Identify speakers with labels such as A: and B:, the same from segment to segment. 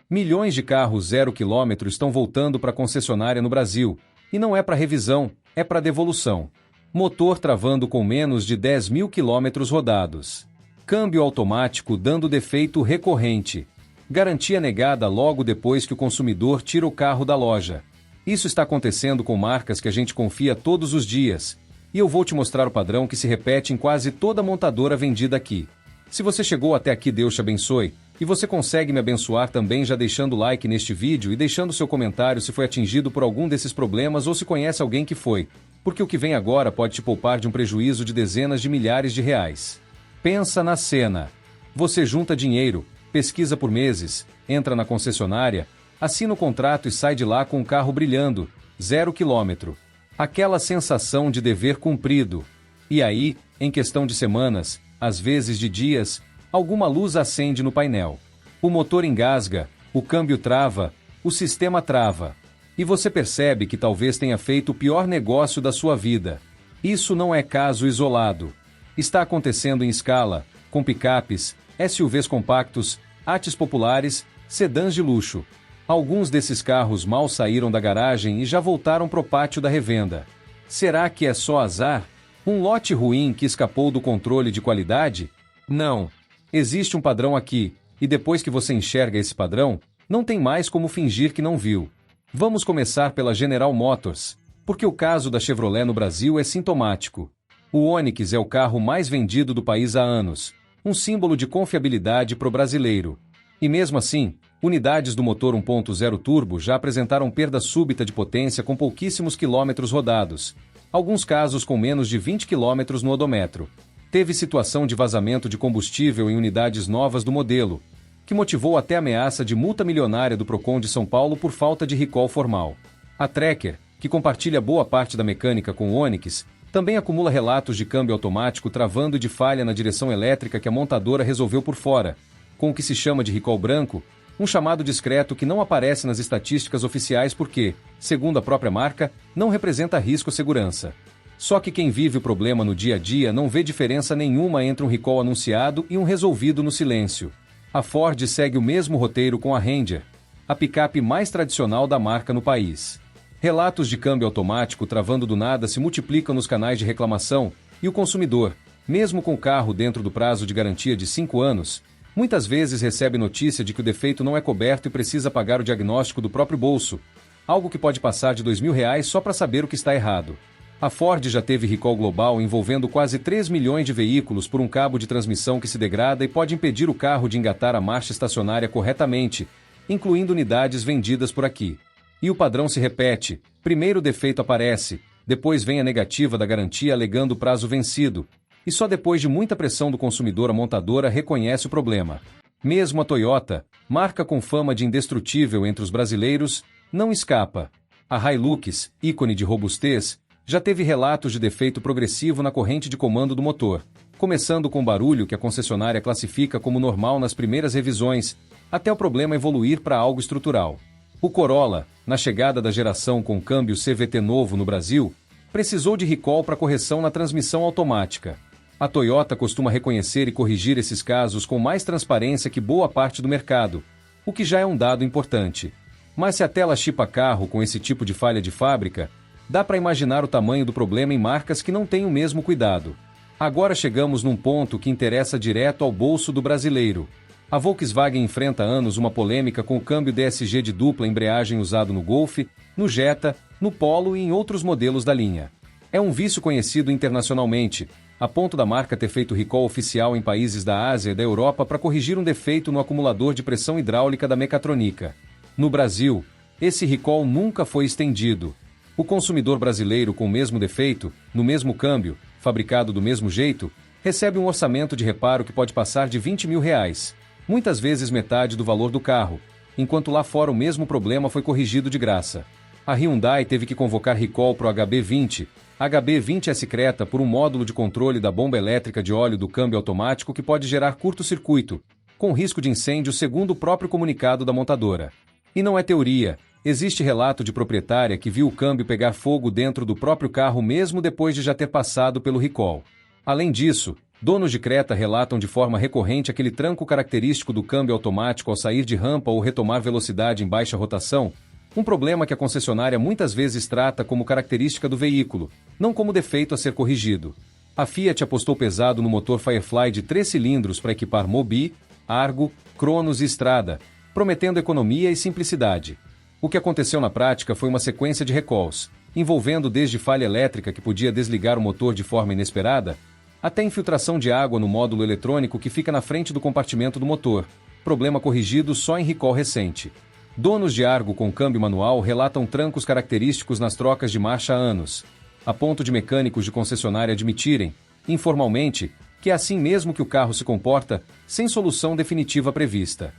A: Milhões de carros 0 km estão voltando para a concessionária no Brasil, e não é para revisão, é para devolução. Motor travando com menos de 10.000 quilômetros rodados. Câmbio automático dando defeito recorrente. Garantia negada logo depois que o consumidor tira o carro da loja. Isso está acontecendo com marcas que a gente confia todos os dias, e eu vou te mostrar o padrão que se repete em quase toda montadora vendida aqui. Se você chegou até aqui, Deus te abençoe, e você consegue me abençoar também já deixando o like neste vídeo e deixando seu comentário se foi atingido por algum desses problemas ou se conhece alguém que foi, porque o que vem agora pode te poupar de um prejuízo de dezenas de milhares de reais. Pensa na cena. Você junta dinheiro, pesquisa por meses, entra na concessionária, assina o contrato e sai de lá com o carro brilhando, 0 km. Aquela sensação de dever cumprido. E aí, em questão de semanas, às vezes de dias, alguma luz acende no painel. O motor engasga, o câmbio trava, o sistema trava. E você percebe que talvez tenha feito o pior negócio da sua vida. Isso não é caso isolado. Está acontecendo em escala, com picapes, SUVs compactos, ates populares, sedãs de luxo. Alguns desses carros mal saíram da garagem e já voltaram pro pátio da revenda. Será que é só azar? Um lote ruim que escapou do controle de qualidade? Não. Existe um padrão aqui, e depois que você enxerga esse padrão, não tem mais como fingir que não viu. Vamos começar pela General Motors, porque o caso da Chevrolet no Brasil é sintomático. O Onix é o carro mais vendido do país há anos, um símbolo de confiabilidade pro brasileiro. E mesmo assim, unidades do motor 1.0 turbo já apresentaram perda súbita de potência com pouquíssimos quilômetros rodados, alguns casos com menos de 20 km no odômetro. Teve situação de vazamento de combustível em unidades novas do modelo, que motivou até ameaça de multa milionária do Procon de São Paulo por falta de recall formal. A Tracker, que compartilha boa parte da mecânica com o Onix, também acumula relatos de câmbio automático travando e de falha na direção elétrica que a montadora resolveu por fora, com o que se chama de recall branco, um chamado discreto que não aparece nas estatísticas oficiais porque, segundo a própria marca, não representa risco à segurança. Só que quem vive o problema no dia a dia não vê diferença nenhuma entre um recall anunciado e um resolvido no silêncio. A Ford segue o mesmo roteiro com a Ranger, a picape mais tradicional da marca no país. Relatos de câmbio automático travando do nada se multiplicam nos canais de reclamação, e o consumidor, mesmo com o carro dentro do prazo de garantia de 5 anos, muitas vezes recebe notícia de que o defeito não é coberto e precisa pagar o diagnóstico do próprio bolso, algo que pode passar de R$ 2.000 só para saber o que está errado. A Ford já teve recall global envolvendo quase 3 milhões de veículos por um cabo de transmissão que se degrada e pode impedir o carro de engatar a marcha estacionária corretamente, incluindo unidades vendidas por aqui. E o padrão se repete: primeiro o defeito aparece, depois vem a negativa da garantia alegando prazo vencido, e só depois de muita pressão do consumidor a montadora reconhece o problema. Mesmo a Toyota, marca com fama de indestrutível entre os brasileiros, não escapa. A Hilux, ícone de robustez, já teve relatos de defeito progressivo na corrente de comando do motor, começando com barulho que a concessionária classifica como normal nas primeiras revisões, até o problema evoluir para algo estrutural. O Corolla, na chegada da geração com câmbio CVT novo no Brasil, precisou de recall para correção na transmissão automática. A Toyota costuma reconhecer e corrigir esses casos com mais transparência que boa parte do mercado, o que já é um dado importante. Mas se a tela chipa carro com esse tipo de falha de fábrica, dá para imaginar o tamanho do problema em marcas que não têm o mesmo cuidado. Agora chegamos num ponto que interessa direto ao bolso do brasileiro. A Volkswagen enfrenta há anos uma polêmica com o câmbio DSG de dupla embreagem usado no Golf, no Jetta, no Polo e em outros modelos da linha. É um vício conhecido internacionalmente, a ponto da marca ter feito recall oficial em países da Ásia e da Europa para corrigir um defeito no acumulador de pressão hidráulica da Mecatronica. No Brasil, esse recall nunca foi estendido. O consumidor brasileiro com o mesmo defeito, no mesmo câmbio, fabricado do mesmo jeito, recebe um orçamento de reparo que pode passar de R$ 20.000, muitas vezes metade do valor do carro, enquanto lá fora o mesmo problema foi corrigido de graça. A Hyundai teve que convocar recall para o HB20. HB20 é secreta por um módulo de controle da bomba elétrica de óleo do câmbio automático que pode gerar curto-circuito, com risco de incêndio segundo o próprio comunicado da montadora. E não é teoria. Existe relato de proprietária que viu o câmbio pegar fogo dentro do próprio carro mesmo depois de já ter passado pelo recall. Além disso, Donos de Creta relatam de forma recorrente aquele tranco característico do câmbio automático ao sair de rampa ou retomar velocidade em baixa rotação, um problema que a concessionária muitas vezes trata como característica do veículo, não como defeito a ser corrigido. A Fiat apostou pesado no motor Firefly de 3 cilindros para equipar Mobi, Argo, Cronos e Strada, prometendo economia e simplicidade. O que aconteceu na prática foi uma sequência de recalls, envolvendo desde falha elétrica que podia desligar o motor de forma inesperada, até infiltração de água no módulo eletrônico que fica na frente do compartimento do motor, problema corrigido só em recall recente. Donos de Argo com câmbio manual relatam trancos característicos nas trocas de marcha há anos, a ponto de mecânicos de concessionária admitirem, informalmente, que é assim mesmo que o carro se comporta, sem solução definitiva prevista.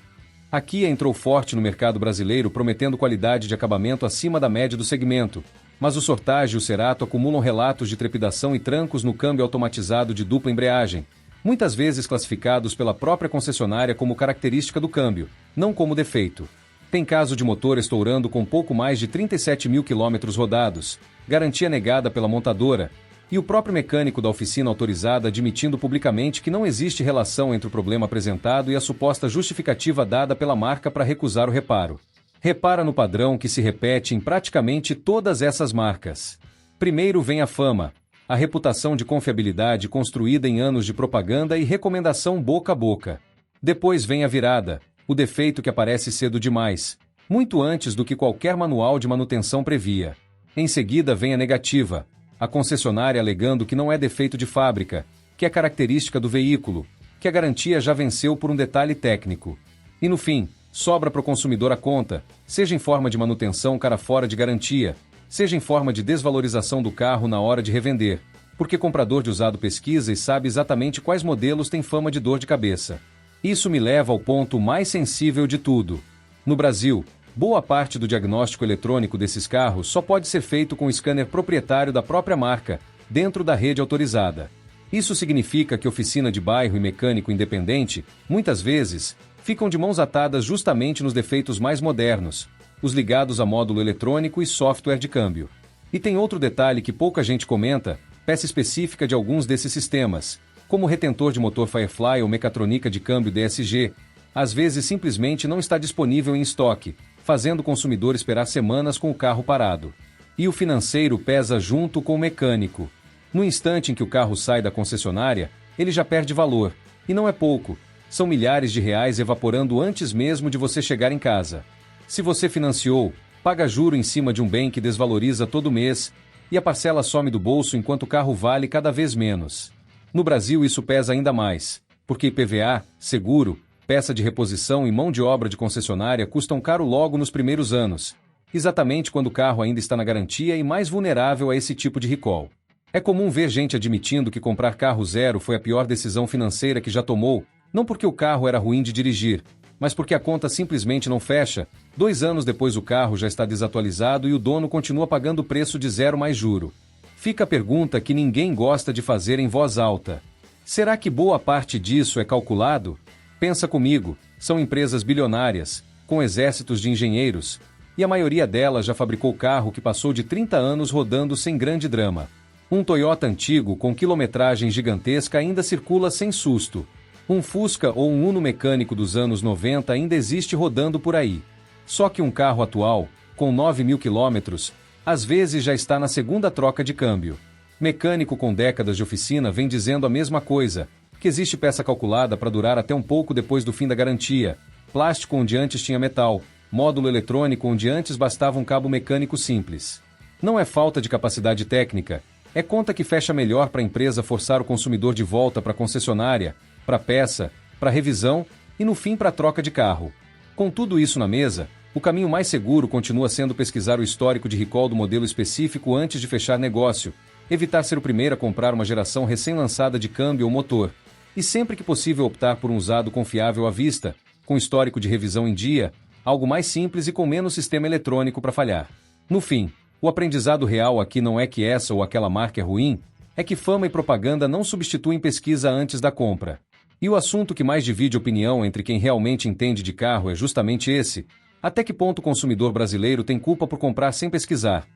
A: A Kia entrou forte no mercado brasileiro prometendo qualidade de acabamento acima da média do segmento, mas o Sortage e o Cerato acumulam relatos de trepidação e trancos no câmbio automatizado de dupla embreagem, muitas vezes classificados pela própria concessionária como característica do câmbio, não como defeito. Tem caso de motor estourando com pouco mais de 37 mil quilômetros rodados, garantia negada pela montadora, e o próprio mecânico da oficina autorizada admitindo publicamente que não existe relação entre o problema apresentado e a suposta justificativa dada pela marca para recusar o reparo. Repara no padrão que se repete em praticamente todas essas marcas. Primeiro vem a fama, a reputação de confiabilidade construída em anos de propaganda e recomendação boca a boca. Depois vem a virada, o defeito que aparece cedo demais, muito antes do que qualquer manual de manutenção previa. Em seguida vem a negativa, a concessionária alegando que não é defeito de fábrica, que é característica do veículo, que a garantia já venceu por um detalhe técnico. E no fim, sobra para o consumidor a conta, seja em forma de manutenção cara fora de garantia, seja em forma de desvalorização do carro na hora de revender, porque comprador de usado pesquisa e sabe exatamente quais modelos têm fama de dor de cabeça. Isso me leva ao ponto mais sensível de tudo. No Brasil, boa parte do diagnóstico eletrônico desses carros só pode ser feito com o scanner proprietário da própria marca, dentro da rede autorizada. Isso significa que oficina de bairro e mecânico independente, muitas vezes, ficam de mãos atadas justamente nos defeitos mais modernos, os ligados a módulo eletrônico e software de câmbio. E tem outro detalhe que pouca gente comenta, peça específica de alguns desses sistemas, como o retentor de motor Firefly ou mecatrônica de câmbio DSG, às vezes simplesmente não está disponível em estoque, fazendo o consumidor esperar semanas com o carro parado. E o financeiro pesa junto com o mecânico. No instante em que o carro sai da concessionária, ele já perde valor, e não é pouco. São milhares de reais evaporando antes mesmo de você chegar em casa. Se você financiou, paga juro em cima de um bem que desvaloriza todo mês, e a parcela some do bolso enquanto o carro vale cada vez menos. No Brasil isso pesa ainda mais, porque IPVA, seguro, peça de reposição e mão de obra de concessionária custam caro logo nos primeiros anos, exatamente quando o carro ainda está na garantia e mais vulnerável a esse tipo de recall. É comum ver gente admitindo que comprar carro zero foi a pior decisão financeira que já tomou, não porque o carro era ruim de dirigir, mas porque a conta simplesmente não fecha, 2 anos depois o carro já está desatualizado e o dono continua pagando o preço de zero mais juro. Fica a pergunta que ninguém gosta de fazer em voz alta. Será que boa parte disso é calculado? Pensa comigo, são empresas bilionárias, com exércitos de engenheiros, e a maioria delas já fabricou carro que passou de 30 anos rodando sem grande drama. Um Toyota antigo com quilometragem gigantesca ainda circula sem susto. Um Fusca ou um Uno mecânico dos anos 90 ainda existe rodando por aí. Só que um carro atual, com 9 mil quilômetros, às vezes já está na segunda troca de câmbio. Mecânico com décadas de oficina vem dizendo a mesma coisa, que existe peça calculada para durar até um pouco depois do fim da garantia, plástico onde antes tinha metal, módulo eletrônico onde antes bastava um cabo mecânico simples. Não é falta de capacidade técnica, é conta que fecha melhor para a empresa forçar o consumidor de volta para a concessionária, para peça, para revisão e no fim para troca de carro. Com tudo isso na mesa, o caminho mais seguro continua sendo pesquisar o histórico de recall do modelo específico antes de fechar negócio, evitar ser o primeiro a comprar uma geração recém-lançada de câmbio ou motor, e sempre que possível optar por um usado confiável à vista, com histórico de revisão em dia, algo mais simples e com menos sistema eletrônico para falhar. No fim, o aprendizado real aqui não é que essa ou aquela marca é ruim, é que fama e propaganda não substituem pesquisa antes da compra. E o assunto que mais divide opinião entre quem realmente entende de carro é justamente esse: até que ponto o consumidor brasileiro tem culpa por comprar sem pesquisar?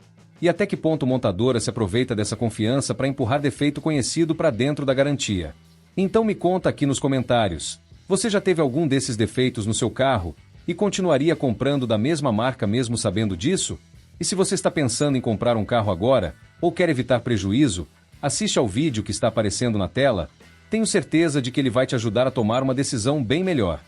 A: E até que ponto a montadora se aproveita dessa confiança para empurrar defeito conhecido para dentro da garantia? Então me conta aqui nos comentários. Você já teve algum desses defeitos no seu carro e continuaria comprando da mesma marca mesmo sabendo disso? E se você está pensando em comprar um carro agora, ou quer evitar prejuízo, assiste ao vídeo que está aparecendo na tela. Tenho certeza de que ele vai te ajudar a tomar uma decisão bem melhor.